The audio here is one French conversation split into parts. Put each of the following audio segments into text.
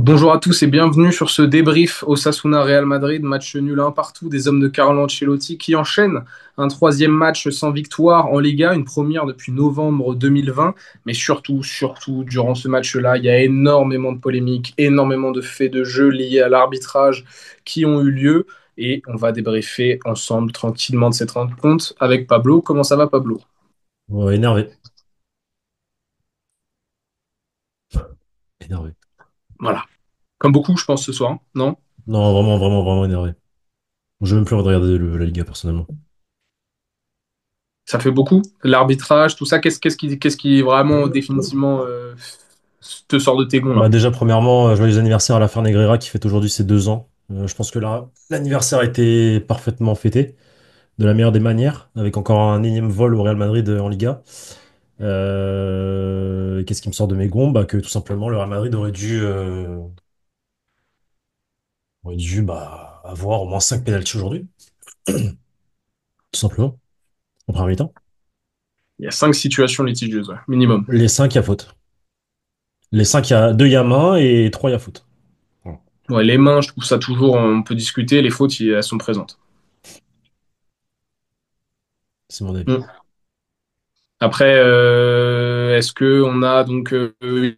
Bonjour à tous et bienvenue sur ce débrief Osasuna Real Madrid, match nul un partout des hommes de Carlo Ancelotti qui enchaînent un troisième match sans victoire en Liga, une première depuis novembre 2020. Mais surtout, durant ce match-là, il y a énormément de polémiques, énormément de faits de jeu liés à l'arbitrage qui ont eu lieu. Et on va débriefer ensemble tranquillement de cette rencontre avec Pablo. Comment ça va, Pablo? Ouais, énervé. Énervé. Voilà. Comme beaucoup, je pense, ce soir, non? Non, vraiment, vraiment, vraiment énervé. Je veux même plus envie de regarder la Liga, personnellement. Ça fait beaucoup. L'arbitrage, tout ça, qu'est-ce qui vraiment définitivement te sort de tes gonds là? Bah déjà, premièrement, joyeux anniversaire à la Negreira qui fête aujourd'hui ses 2 ans. Je pense que là, l'anniversaire a été parfaitement fêté, de la meilleure des manières, avec encore un énième vol au Real Madrid en Liga. Qu'est-ce qui me sort de mes gonds? Bah, que tout simplement, le Real Madrid aurait dû avoir au moins 5 pénaltys aujourd'hui, tout simplement, en première mi-temps. Il y a 5 situations litigieuses, ouais, minimum. Les 5, il y a faute. Les 5, il y a 2, il y a main et 3, il y a faute. Voilà. Ouais, les mains, je trouve ça toujours, on peut discuter. Les fautes, elles sont présentes. C'est mon avis. Mm. Après, est-ce que on a donc, il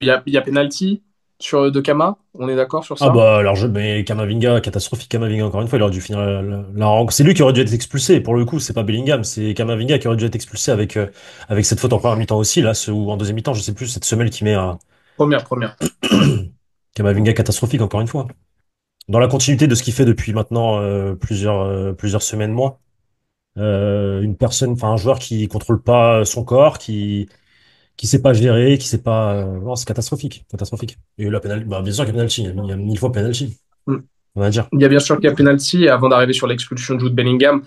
y a penalty sur De Kama? On est d'accord sur Ah ça? bah alors mais Kamavinga, catastrophique Kamavinga encore une fois, il aurait dû finir la rencontre. C'est lui qui aurait dû être expulsé, pour le coup, c'est pas Bellingham, c'est Kamavinga qui aurait dû être expulsé avec cette faute en première mi-temps aussi, là, ou en deuxième mi-temps, je sais plus, cette semelle qui met à Première. Kamavinga catastrophique encore une fois. Dans la continuité de ce qu'il fait depuis maintenant plusieurs semaines, mois. Une personne, enfin un joueur qui contrôle pas son corps, qui sait pas gérer, qui sait pas. Non, c'est catastrophique, catastrophique. Et la penalty, bah bien sûr qu'il y a penalty, il y a 1000 fois penalty, Mm. on va dire. Il y a bien sûr qu'il y a penalty. Et avant d'arriver sur l'expulsion de Jude Bellingham,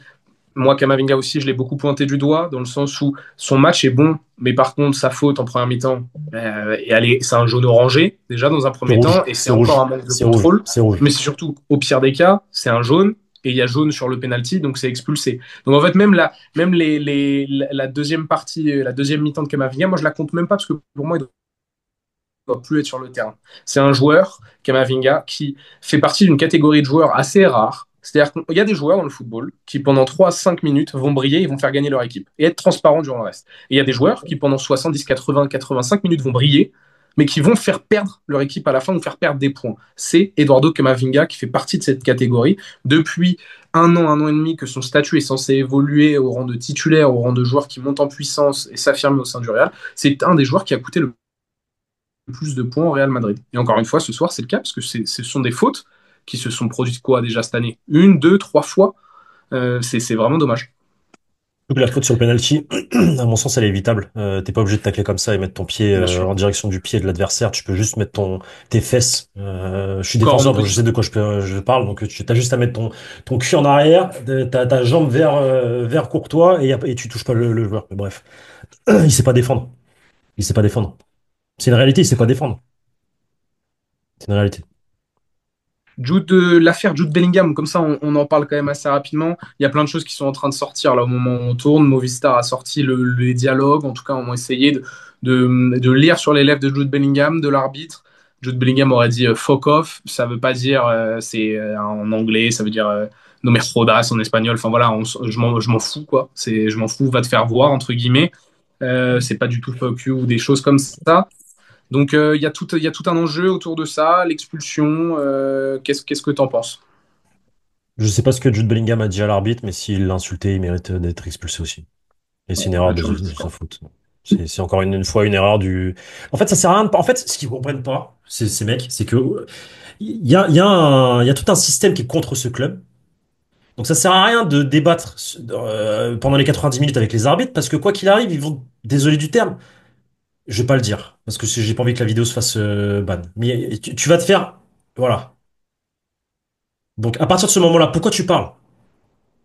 moi, Kamavinga aussi, je l'ai beaucoup pointé du doigt, dans le sens où son match est bon, mais par contre, sa faute en première mi-temps, c'est un jaune orangé, déjà, dans un C'est premier rouge, temps, et c'est c'est encore un rouge, manque de c'est rouge, contrôle. c'est rouge. Mais c'est surtout, au pire des cas, c'est un jaune, et il y a jaune sur le penalty, donc c'est expulsé. Donc en fait, la deuxième partie, la deuxième mi-temps de Kamavinga, moi, je la compte même pas, parce que pour moi, il doit plus être sur le terrain. C'est un joueur, Kamavinga, qui fait partie d'une catégorie de joueurs assez rare. C'est-à-dire qu'il y a des joueurs dans le football qui, pendant 3 à 5 minutes, vont briller et vont faire gagner leur équipe et être transparents durant le reste. Et il y a des joueurs qui, pendant 70, 80, 85 minutes, vont briller, mais qui vont faire perdre leur équipe à la fin ou faire perdre des points. C'est Eduardo Camavinga qui fait partie de cette catégorie. Depuis un an et demi que son statut est censé évoluer au rang de titulaire, au rang de joueur qui monte en puissance et s'affirmer au sein du Real, c'est un des joueurs qui a coûté le plus de points au Real Madrid. Et encore une fois, ce soir, c'est le cas, parce que ce sont des fautes qui se sont produites quoi déjà cette année? Une, deux, trois fois. C'est vraiment dommage. Donc la faute sur le penalty, à mon sens, elle est évitable. T'es pas obligé de tacler comme ça et mettre ton pied Bien sûr. en direction du pied de l'adversaire. Tu peux juste mettre tes fesses. Je suis Corps en défenseur, donc je sais opposition. de quoi je parle. Donc tu as juste à mettre ton cul en arrière, ta jambe vers Courtois et tu touches pas le joueur. Mais bref, il sait pas défendre. Il sait pas défendre. C'est une réalité, il sait pas défendre. C'est une réalité. L'affaire Jude Bellingham, comme ça on en parle quand même assez rapidement. Il y a plein de choses qui sont en train de sortir là au moment où on tourne. Movistar a sorti les dialogues, en tout cas on va essayer de lire sur les lèvres de Jude Bellingham, de l'arbitre. Jude Bellingham aurait dit fuck off, ça veut pas dire, c'est en anglais, ça veut dire no me jodas en espagnol. Enfin voilà, je m'en fous quoi. Je m'en fous, va te faire voir entre guillemets. C'est pas du tout fuck you ou des choses comme ça. Donc il y a tout un enjeu autour de ça, l'expulsion. Qu'est-ce que tu en penses? Je sais pas ce que Jude Bellingham a dit à l'arbitre, mais s'il l'a insulté, il mérite d'être expulsé aussi. Et c'est une erreur de sa faute. C'est encore une fois une erreur du. En fait, ça sert à rien. En fait, ce qu'ils comprennent pas, ces mecs, c'est que il y a tout un système qui est contre ce club. Donc ça sert à rien de débattre pendant les 90 minutes avec les arbitres, parce que quoi qu'il arrive, ils vont, désolé du terme, je vais pas le dire, parce que j'ai pas envie que la vidéo se fasse ban. Mais tu vas te faire, voilà. Donc à partir de ce moment-là, pourquoi tu parles?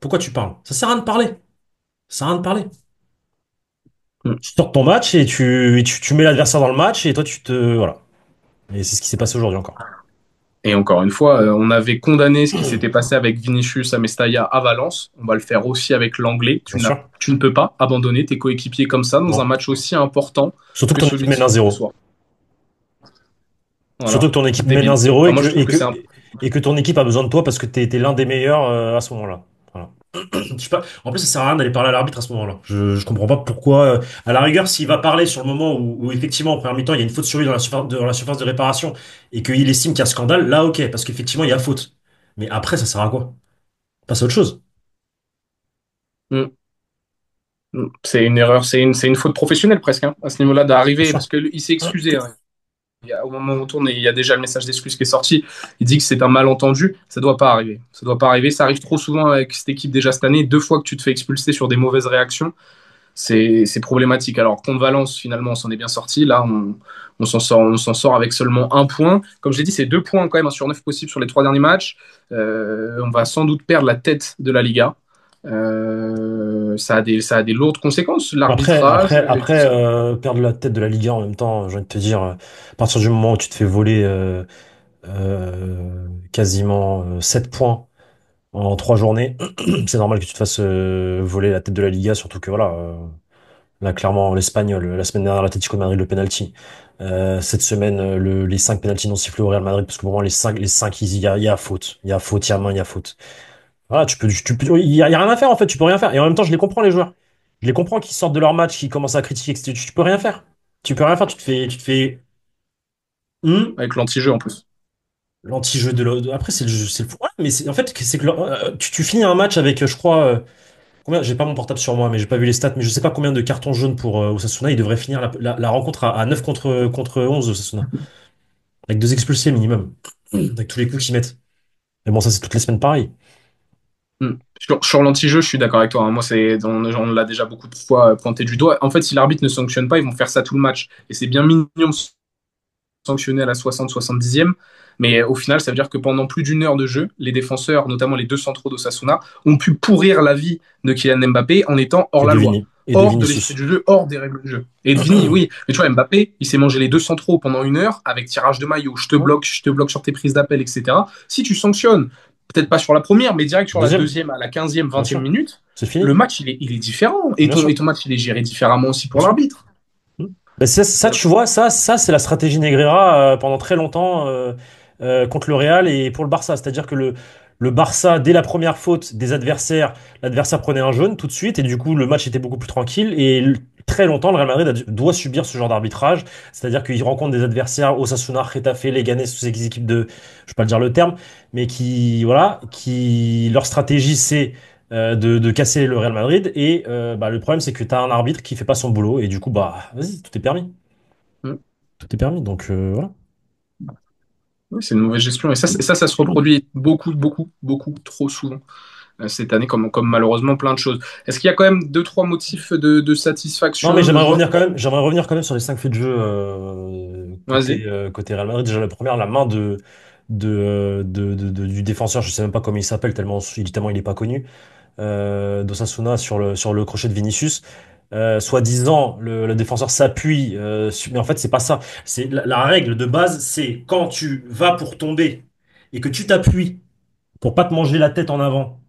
Pourquoi tu parles? Ça sert à rien de parler. Ça sert à rien de parler. Mm. Tu sors ton match et tu mets l'adversaire dans le match et toi voilà. Et c'est ce qui s'est passé aujourd'hui encore. Et encore une fois, on avait condamné ce qui s'était passé avec Vinicius à Mestalla à Valence. On va le faire aussi avec l'anglais. Bien sûr. Tu ne peux pas abandonner tes coéquipiers comme ça dans un Non. match aussi important Surtout que que ton équipe celui de mène 1-0. ce soir. Surtout Voilà, que ton équipe mène débile. 1-0 Enfin, moi, je trouve que c'est un. et que ton équipe a besoin de toi parce que t'es l'un des meilleurs à ce moment-là. Voilà. Je sais pas. En plus, ça sert à rien d'aller parler à l'arbitre à ce moment-là. Je comprends pas pourquoi. À la rigueur, s'il va parler sur le moment où effectivement, en première mi-temps, il y a une faute sur lui dans la surface de réparation et qu'il estime qu'il y a scandale, là, ok, parce qu'effectivement, il y a faute. Mais après, ça sert à quoi? Passe à autre chose. Mm. C'est une erreur, c'est une faute professionnelle presque, hein, à ce niveau-là, Bien d'arriver, sûr. parce qu'il s'est excusé, hein. Au moment où on tourne, il y a déjà le message d'excuse qui est sorti. Il dit que c'est un malentendu. Ça doit pas arriver. Ça doit pas arriver. Ça arrive trop souvent avec cette équipe déjà cette année. Deux fois que tu te fais expulser sur des mauvaises réactions, c'est problématique. Alors contre Valence, finalement, on s'en est bien sorti. Là, on s'en sort avec seulement un point. Comme je l'ai dit, c'est 2 points quand même, un sur 9 possible sur les 3 derniers matchs. On va sans doute perdre la tête de la Liga. Ça a des lourdes conséquences, l'arbitrage, et tout ça. Perdre la tête de la Ligue 1 en même temps, j'ai envie de te dire, à partir du moment où tu te fais voler quasiment 7 points en 3 journées, c'est normal que tu te fasses voler la tête de la Liga, surtout que voilà, là clairement l'Espagnol, la semaine dernière l'Atlético de Madrid le penalty, cette semaine les 5 penaltys non sifflés au Real Madrid, parce que pour moi les cinq il y a faute, il y a faute, il y a main, il y a faute. Voilà, il y a rien à faire en fait, tu peux rien faire. Et en même temps, je les comprends les joueurs. Je les comprends qu'ils sortent de leur match, qu'ils commencent à critiquer, etc. Tu peux rien faire. Tu peux rien faire, tu te fais hum, Avec l'anti-jeu en plus. l'anti-jeu Après, c'est le foot. Ouais, mais en fait, c'est que tu finis un match avec, je crois, combien, j'ai pas mon portable sur moi, mais j'ai pas vu les stats, mais je sais pas combien de cartons jaunes pour Osasuna. Il devrait finir la rencontre à 9 contre 11 Osasuna. Avec 2 expulsés minimum. Avec tous les coups qu'ils mettent. Mais bon, ça, c'est toutes les semaines pareil. Sur l'anti-jeu, je suis d'accord avec toi, hein. Moi, on l'a déjà beaucoup de fois pointé du doigt. En fait, si l'arbitre ne sanctionne pas, ils vont faire ça tout le match. Et c'est bien mignon de sanctionner à la 60-70e. Mais au final, ça veut dire que pendant plus d'une heure de jeu, les défenseurs, notamment les deux centraux d'Osasuna, ont pu pourrir la vie de Kylian Mbappé en étant hors Et la de loi, Et de hors de l'esprit Vinicius. du jeu, hors des règles du jeu. Et de Vini, oui. Mais tu vois, Mbappé, il s'est mangé les deux centraux pendant une heure avec tirage de maillot, je te bloque sur tes prises d'appel, etc. Si tu sanctionnes, peut-être pas sur la première, mais direct sur la Deuxième, deuxième, à la 15e, bien 20e sûr. minute, C'est le fini. match, il est différent. Et Bien ton, sûr. et ton match, il est géré différemment aussi Bien pour sûr. l'arbitre. Hmm. Ben, ça, tu vois, ça c'est la stratégie Negreira pendant très longtemps contre le Real et pour le Barça. C'est-à-dire que le Barça, dès la première faute des adversaires, l'adversaire prenait un jaune tout de suite et du coup le match était beaucoup plus tranquille. Et très longtemps, le Real Madrid doit subir ce genre d'arbitrage. C'est-à-dire qu'il rencontre des adversaires, Osasuna, Getafe, Leganés, toutes ces équipes de, je vais pas le dire le terme, mais qui, voilà, qui, leur stratégie c'est de casser le Real Madrid. Et bah, le problème, c'est que tu as un arbitre qui fait pas son boulot. Et du coup, bah, vas-y, tout est permis. Mm. Tout est permis. Donc, voilà. Oui, c'est une mauvaise gestion. Et ça se reproduit beaucoup, beaucoup, beaucoup, trop souvent cette année, comme malheureusement plein de choses. Est-ce qu'il y a quand même deux, trois motifs de Non, mais satisfaction, de joie? j'aimerais revenir quand même sur les 5 faits de jeu Vas-y. côté Real Madrid. Déjà, la première, la main du défenseur, je sais même pas comment il s'appelle, tellement il est pas connu, d'Osasuna sur le crochet de Vinicius. Soi-disant, le défenseur s'appuie, mais en fait, c'est pas ça. C'est la règle de base, c'est quand tu vas pour tomber et que tu t'appuies pour pas te manger la tête en avant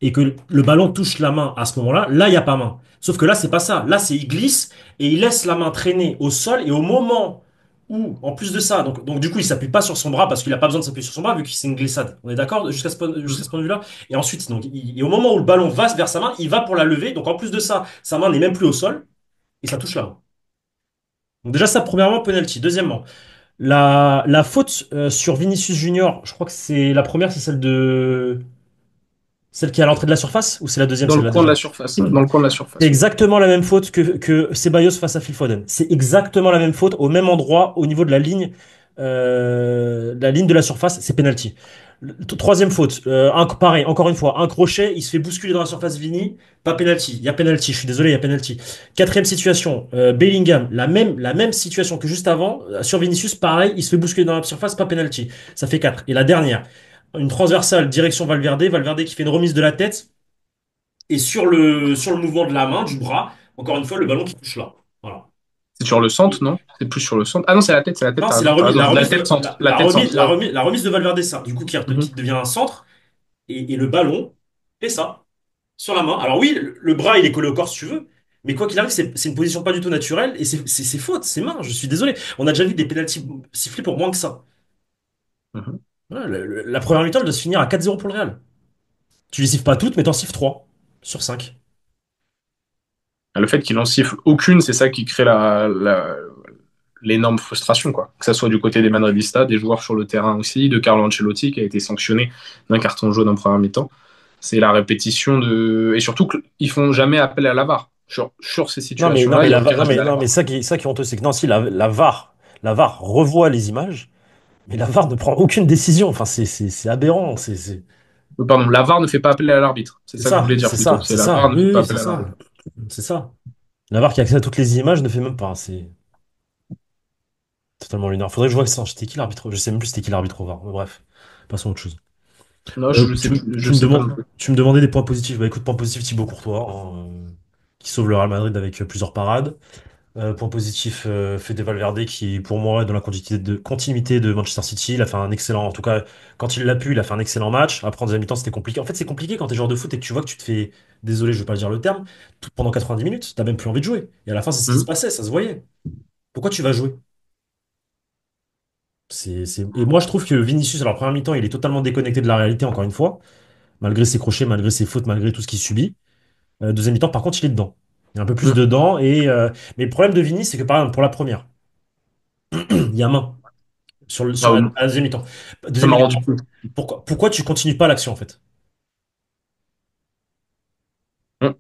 et que le ballon touche la main à ce moment-là, là, il n'y a pas main. Sauf que là, c'est pas ça. Là, c'est il glisse et il laisse la main traîner au sol et au moment où, en plus de ça, donc du coup, il s'appuie pas sur son bras parce qu'il n'a pas besoin de s'appuyer sur son bras vu que c'est une glissade. On est d'accord jusqu'à ce point de vue-là? Et ensuite, donc, et au moment où le ballon va vers sa main, il va pour la lever. Donc en plus de ça, sa main n'est même plus au sol et ça touche la main. Donc déjà ça, premièrement, penalty. Deuxièmement, la faute sur Vinicius Junior, je crois que c'est la première, c'est celle qui est à l'entrée de la surface ou c'est la deuxième, Dans le celle-là coin de déjà? la surface. Dans le coin de la C'est surface, oui. exactement la même faute que Ceballos face à Phil Foden. C'est exactement la même faute au même endroit au niveau de la ligne de la surface, c'est penalty. Troisième faute, pareil, encore une fois, un crochet, il se fait bousculer dans la surface Vini, pas penalty. Il y a penalty, je suis désolé, il y a penalty. Quatrième situation, Bellingham, la même situation que juste avant, sur Vinicius, pareil, il se fait bousculer dans la surface, pas penalty. Ça fait 4. Et la dernière, une transversale direction Valverde, Valverde qui fait une remise de la tête. Et sur le mouvement de la main, du bras, encore une fois, le ballon qui touche là. Voilà. C'est sur le centre, Et- non? C'est plus sur le centre. Ah non, c'est la tête, non, t'as c'est raison, t'as raison. la La remise tête de, centre. La tête centre. la remise de Valverde, ça. Du coup, qui Mhm. devient un centre. Et le ballon fait ça, sur la main. Alors oui, le bras, il est collé au corps si tu veux. Mais quoi qu'il arrive, c'est une position pas du tout naturelle et c'est faute, c'est main, je suis désolé. On a déjà vu des pénaltys sifflés pour moins que ça. Mhm. Voilà, la première mi-temps, elle doit se finir à 4-0 pour le Real. Tu les siffles pas toutes, mais t'en siffles 3 sur 5. Le fait qu'il en siffle aucune, c'est ça qui crée l'énorme frustration, quoi. Que ça soit du côté des Madridistas, des joueurs sur le terrain aussi, de Carlo Ancelotti qui a été sanctionné d'un carton jaune en première mi-temps. C'est la répétition de. Et surtout qu'ils font jamais appel à la VAR. Sur ces Non, situations-là, il mais n'y a aucun appel à la non, mais VAR. ça qui est honteux, c'est que non, si la VAR revoit les images, mais la VAR ne prend aucune décision. Enfin, c'est aberrant. Pardon, la VAR ne fait pas appel à l'arbitre. C'est C'est ça que je ça, voulais dire c'est plutôt. ça, C'est c'est la ça. VAR ne Oui, fait pas oui, c'est appel à ça. l'arbitre. C'est ça. La VAR qui a accès à toutes les images ne fait même pas. C'est totalement lunaire. Faudrait que je vois ça. C'était qui l'arbitre? Je sais même plus c'était qui l'arbitre au VAR. Mais bref, passons à autre chose. Non, je sais, je sais pas non plus. Tu me demandais des points positifs. Bah écoute, point positif, Thibaut Courtois, hein, qui sauve le Real Madrid avec plusieurs parades. Point positif, Fede Valverde, qui pour moi est dans la continuité de Manchester City. Il a fait un excellent, en tout cas, quand il l'a pu, il a fait un excellent match. Après, en deuxième mi-temps, c'était compliqué. En fait, c'est compliqué quand t'es joueur de foot et que tu vois que tu te fais, désolé, je vais pas dire le terme, pendant 90 minutes, t'as même plus envie de jouer. Et à la fin, c'est ce qui se Mhm. passait, ça se voyait. Pourquoi tu vas jouer? Et moi, je trouve que Vinicius, alors, première mi-temps, il est totalement déconnecté de la réalité, encore une fois, malgré ses crochets, malgré ses fautes, malgré tout ce qu'il subit. Deuxième mi-temps, par contre, il est dedans. Il est un peu plus Mhm. dedans. Mais le problème de Vini, c'est que par exemple, pour la première, il y a main Ah, sur la deuxième mi-temps. ça Deuxième m'a mi-temps. rendu fou. Pourquoi tu continues pas l'action, en fait? Mhm.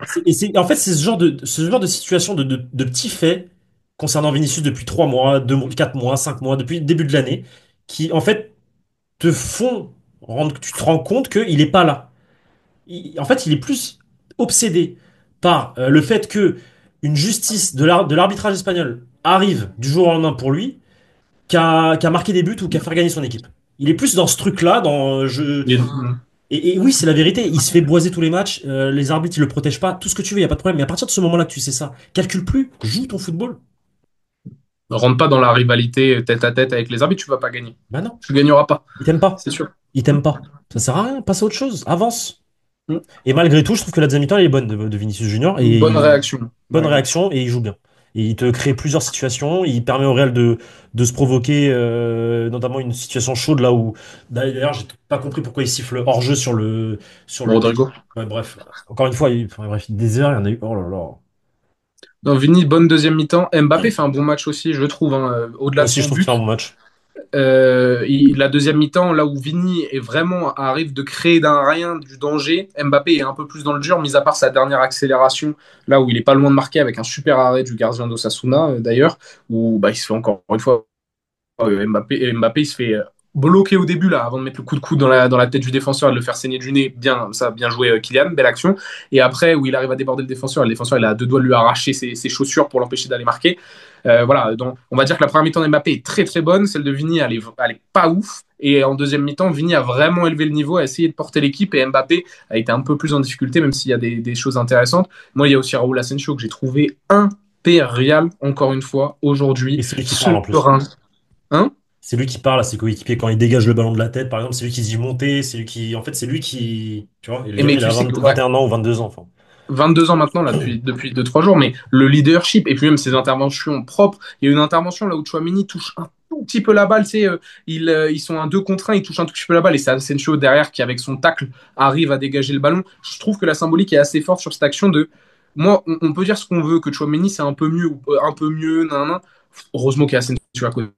En fait, c'est ce genre de situation, de petits faits concernant Vinicius depuis 3 mois, 4 mois, 5 mois, depuis le début de l'année, qui, en fait, te font tu te rends compte qu'il est pas là. En fait, il est plus obsédé par le fait que une justice de l'arbitrage espagnol arrive du jour au lendemain pour lui, qu'à marquer des buts ou qu'à faire gagner son équipe. Il est plus dans ce truc-là, dans Mhm. et oui, c'est la vérité. Il se fait boiser tous les matchs. Les arbitres, ils le protègent pas. Tout ce que tu veux, il y a pas de problème. Mais à partir de ce moment-là que tu sais ça, calcule plus, joue ton football. Ne rentre pas dans la rivalité tête à tête avec les arbitres, tu vas pas gagner. Bah non, Tu gagneras pas, il t'aime pas. c'est sûr. Il t'aime pas. Ça sert à rien. Passe à autre chose. Avance. Mhm. Et malgré tout, je trouve que la deuxième mi-temps, elle est bonne de Vinicius Junior. Bonne réaction. Bonne Ouais. réaction et il joue bien. Et il te crée plusieurs situations. Il permet au Real de se provoquer, notamment une situation chaude là où, d'ailleurs, j'ai pas compris pourquoi il siffle hors-jeu sur le but. Rodrigo. Ouais, bref, encore une fois, enfin, bref, des erreurs, il y en a eu. Oh là là. Non, Vini, bonne deuxième mi-temps. Mbappé fait un bon match aussi, je trouve, hein, Moi au-delà de aussi, je son trouve qu'il fait un but. bon match. La deuxième mi-temps, là où Vini est vraiment arrive de créer d'un rien du danger, Mbappé est un peu plus dans le dur, mis à part sa dernière accélération, là où il est pas loin de marquer avec un super arrêt du gardien d'Osasuna, d'ailleurs, où bah, il se fait encore une fois Mbappé, il se fait bloquer au début là, avant de mettre le coup de coude dans la tête du défenseur et de le faire saigner du nez. Bien, ça, bien joué Kylian, belle action. Et après, où il arrive à déborder le défenseur, et le défenseur il a à deux doigts de lui arracher ses chaussures pour l'empêcher d'aller marquer. Voilà, donc on va dire que la première mi-temps d'Mbappé est très très bonne, celle de Vini elle est pas ouf. Et en deuxième mi-temps, Vini a vraiment élevé le niveau, a essayé de porter l'équipe et Mbappé a été un peu plus en difficulté, même s'il y a des choses intéressantes. Moi, il y a aussi Raúl Asensio que j'ai trouvé impérial, encore une fois, Et aujourd'hui, c'est lui qui parle en plus. serein. Hein. C'est lui qui parle à ses coéquipiers quand il dégage le ballon de la tête, par exemple. C'est lui qui se dit monter. C'est lui qui. En fait, c'est lui qui. Tu vois, et le Et gamin, mais il tu a sais que, ouais, 21 ans ou 22 ans. Enfin. 22 ans maintenant, là, depuis 2-3 jours, mais le leadership et puis même ses interventions propres. Il y a une intervention là où Chouamini touche un tout petit peu la balle, tu sais, ils sont un 2 contre 1, il touche un tout petit peu la balle et c'est Asensio derrière qui, avec son tacle, arrive à dégager le ballon. Je trouve que la symbolique est assez forte sur cette action de. Moi, on peut dire ce qu'on veut, que Chouamini c'est un peu mieux, nan, nan. Heureusement qu'il y a Asensio à côté.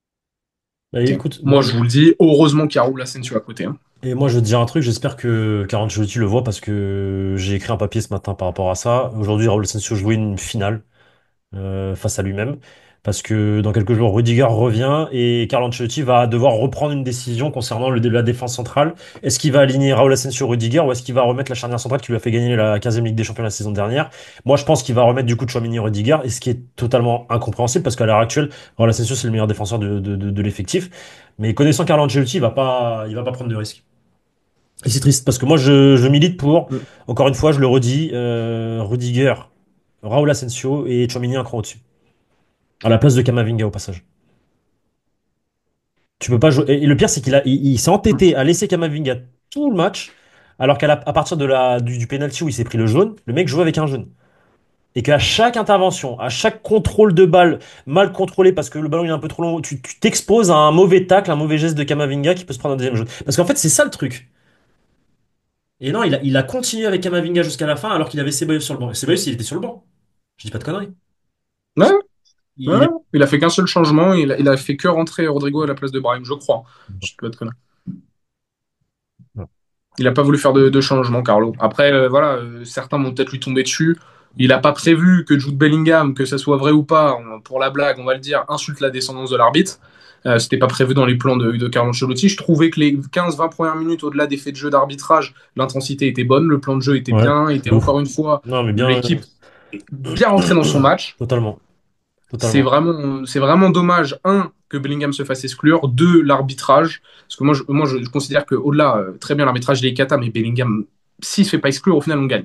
Bah, écoute, Moi, je vous le dis, heureusement qu'il y a Raúl Asensio à côté. Hein. et moi, je vais te dire un truc, j'espère que Ancelotti le voit parce que j'ai écrit un papier ce matin par rapport à ça. Aujourd'hui, Raúl Asensio jouait une finale face à lui-même parce que dans quelques jours, Rudiger revient et Carlo Ancelotti va devoir reprendre une décision concernant la défense centrale. Est-ce qu'il va aligner Raúl Asensio Rudiger ou est-ce qu'il va remettre la charnière centrale qui lui a fait gagner la 15e Ligue des Champions la saison dernière? Moi, je pense qu'il va remettre du coup Tchouaméni Rudiger et ce qui est totalement incompréhensible parce qu'à l'heure actuelle, Raúl Asensio c'est le meilleur défenseur de l'effectif. Mais connaissant Carlo Ancelotti, il va pas prendre de risques. Et c'est triste parce que moi je milite pour, Mm. encore une fois, je le redis, Rudiger, Raúl Asensio et Tchouaméni un cran au-dessus. À la place de Kamavinga au passage. Tu peux pas jouer. Et le pire, c'est il s'est entêté à laisser Kamavinga tout le match, alors à partir du penalty où il s'est pris le jaune, le mec jouait avec un jaune. et qu'à chaque intervention, à chaque contrôle de balle mal contrôlé parce que le ballon il est un peu trop long, tu t'exposes à un mauvais tacle, un mauvais geste de Kamavinga qui peut se prendre un deuxième jaune. Parce qu'en fait, c'est ça le truc. Et non, il a continué avec Kamavinga jusqu'à la fin alors qu'il avait Ceballos sur le banc. Et Ceballos, il était sur le banc. Je dis pas de conneries. Ouais, Il ouais. est... Il a fait qu'un seul changement. Il a fait que rentrer Rodrigo à la place de Brahim, je crois. Je sais pas de conneries. Il n'a pas voulu faire de changement, Carlo. Après, voilà, certains vont peut-être lui tomber dessus. Il n'a pas prévu que Jude Bellingham, que ça soit vrai ou pas, pour la blague, on va le dire, insulte la descendance de l'arbitre. C'était pas prévu dans les plans de Carlo Ancelotti. Je trouvais que les 15-20 premières minutes, au-delà des faits de jeu d'arbitrage, l'intensité était bonne, le plan de jeu était Ouais, bien, était de ouf. encore une fois Non, mais bien, l'équipe bien rentrée dans son match. totalement, C'est totalement. vraiment, c'est vraiment dommage, un, que Bellingham se fasse exclure, deux, l'arbitrage. Parce que je considère qu'au-delà, très bien, l'arbitrage, il est cata, mais Bellingham, s'il se fait pas exclure, au final, on gagne.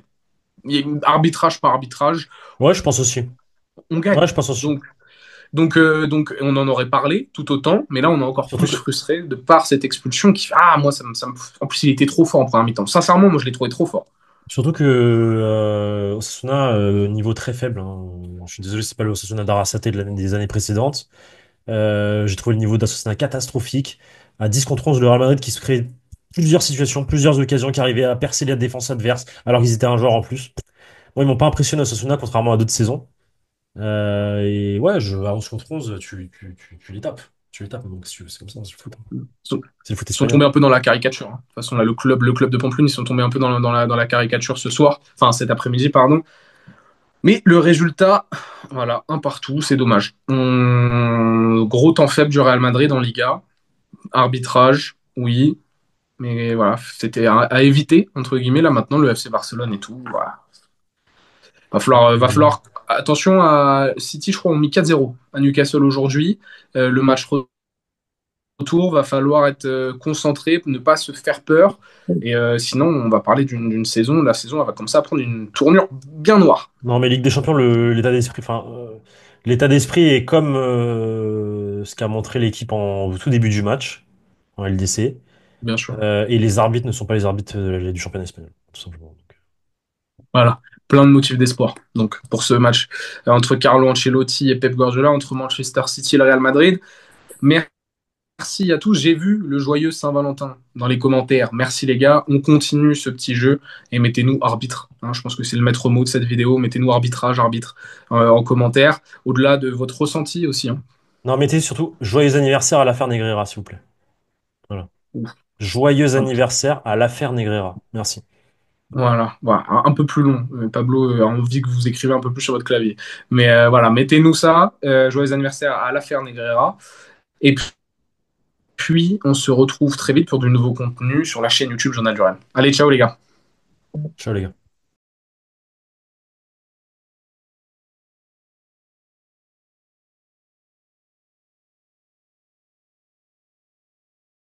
Arbitrage par arbitrage, Ouais, je pense aussi. on Ouais, gagne. je pense aussi. Donc, on en aurait parlé tout autant, mais là, on est encore Surtout plus que, frustré de par cette expulsion qui fait, ah, moi, en plus, il était trop fort en première mi-temps. Sincèrement, moi, je l'ai trouvé trop fort. surtout que Osasuna, niveau très faible, hein. Je suis désolé, c'est pas le Osasuna d'Arrasate des années précédentes. J'ai trouvé le niveau d'Osasuna catastrophique. À 10 contre 11, le Real Madrid qui se crée plusieurs situations, plusieurs occasions, qui arrivaient à percer la défense adverse, alors qu'ils étaient un joueur en plus. Moi, ils m'ont pas impressionné Osasuna, contrairement à d'autres saisons. Et ouais, à 11 contre 11, tu les tapes. Tu les tapes, donc c'est comme ça, c'est le foot. Ils sont, C'est le foot ils sont espagnol. tombés un peu dans la caricature, hein. De toute façon, là, le club de Pampelune, ils sont tombés un peu dans la caricature ce soir, enfin cet après-midi, pardon. Mais le résultat, voilà, un partout, c'est dommage. Gros temps faible du Real Madrid en Liga. Arbitrage, oui. Mais voilà, c'était à éviter, entre guillemets. Là, maintenant, le FC Barcelone et tout. Voilà. Va falloir. Attention à City, je crois, ont mis 4-0 à Newcastle aujourd'hui. Le match retour, va falloir être concentré, ne pas se faire peur. Et sinon, on va parler d'une saison. La saison, elle va commencer à prendre une tournure bien noire, Non, mais Ligue des Champions, l'état d'esprit, l'état d'esprit est comme ce qu'a montré l'équipe au tout début du match, en LDC. bien sûr. Et les arbitres ne sont pas les arbitres du championnat espagnol, tout simplement. Donc, Voilà, plein de motifs d'espoir. Donc pour ce match entre Carlo Ancelotti et Pep Guardiola, entre Manchester City et le Real Madrid. Merci à tous. J'ai vu le joyeux Saint-Valentin dans les commentaires. Merci les gars. On continue ce petit jeu et mettez-nous arbitre, hein. Je pense que c'est le maître mot de cette vidéo. Mettez-nous arbitrage, arbitre en commentaire. Au-delà de votre ressenti aussi, hein. non, mettez surtout joyeux anniversaire à l'affaire Negreira, s'il vous plaît. Voilà. Ouf. Joyeux anniversaire à l'affaire Negreira. Merci. Voilà, voilà, un peu plus long. Pablo a envie que vous écrivez un peu plus sur votre clavier. Mais voilà, mettez-nous ça. Joyeux anniversaire à l'affaire Negreira. Et puis, on se retrouve très vite pour de nouveaux contenus sur la chaîne YouTube Journal du Rennes. Allez, ciao les gars. Ciao les gars.